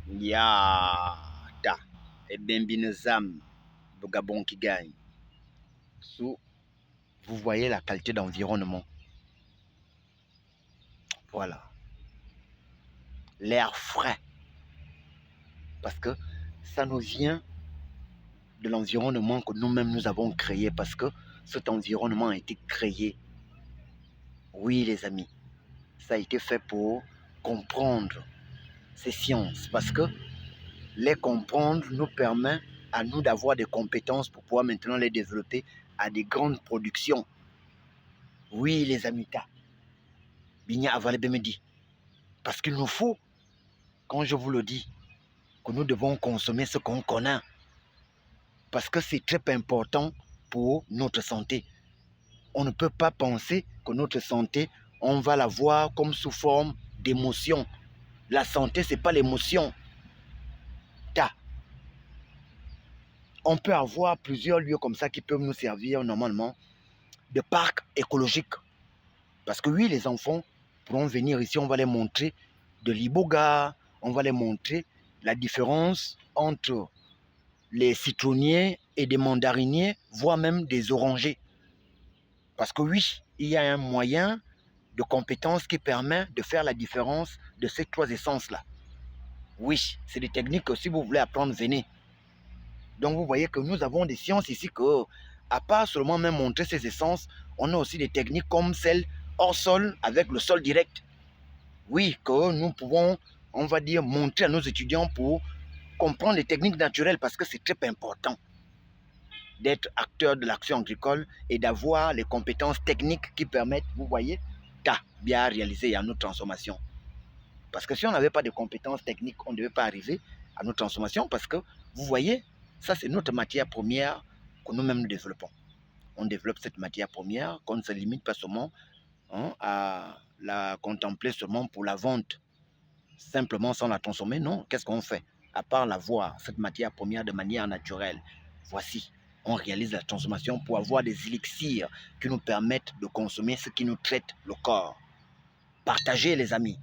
Yata et Bembinezam, le Gabon qui gagne. Vous voyez la qualité d'environnement. Voilà. L'air frais. Parce que ça nous vient de l'environnement que nous-mêmes nous avons créé. Parce que cet environnement a été créé. Oui, les amis. Ça a été fait pour comprendre ces sciences. Parce que les comprendre nous permet à nous d'avoir des compétences pour pouvoir maintenant les développer à des grandes productions. Oui, les amis, Bigna Avalé Bemedi. Parce qu'il nous faut, quand je vous le dis, que nous devons consommer ce qu'on connaît. Parce que c'est très important pour notre santé. On ne peut pas penser que notre santé, on va la voir comme sous forme d'émotion. La santé, ce n'est pas l'émotion. On peut avoir plusieurs lieux comme ça qui peuvent nous servir normalement de parcs écologiques. Parce que oui, les enfants pourront venir ici, on va les montrer de l'iboga, on va les montrer la différence entre les citronniers et des mandariniers, voire même des orangers. Parce que oui, il y a un moyen de compétence qui permet de faire la différence de ces trois essences-là. Oui, c'est des techniques que si vous voulez apprendre, venez. Donc vous voyez que nous avons des sciences ici que, à part seulement même montrer ces essences, on a aussi des techniques comme celles hors sol avec le sol direct. Oui, que nous pouvons, on va dire, montrer à nos étudiants pour comprendre les techniques naturelles parce que c'est très important d'être acteur de l'action agricole et d'avoir les compétences techniques qui permettent, vous voyez, bien réaliser à nos transformations. Parce que si on n'avait pas de compétences techniques, on ne devait pas arriver à nos transformations parce que, vous voyez, ça c'est notre matière première que nous-mêmes nous développons. On développe cette matière première qu'on ne se limite pas seulement à la contempler seulement pour la vente, simplement sans la consommer. Non, qu'est-ce qu'on fait? À part la voir, cette matière première de manière naturelle, voici, on réalise la transformation pour avoir des élixirs qui nous permettent de consommer ce qui nous traite le corps. Partagez les amis.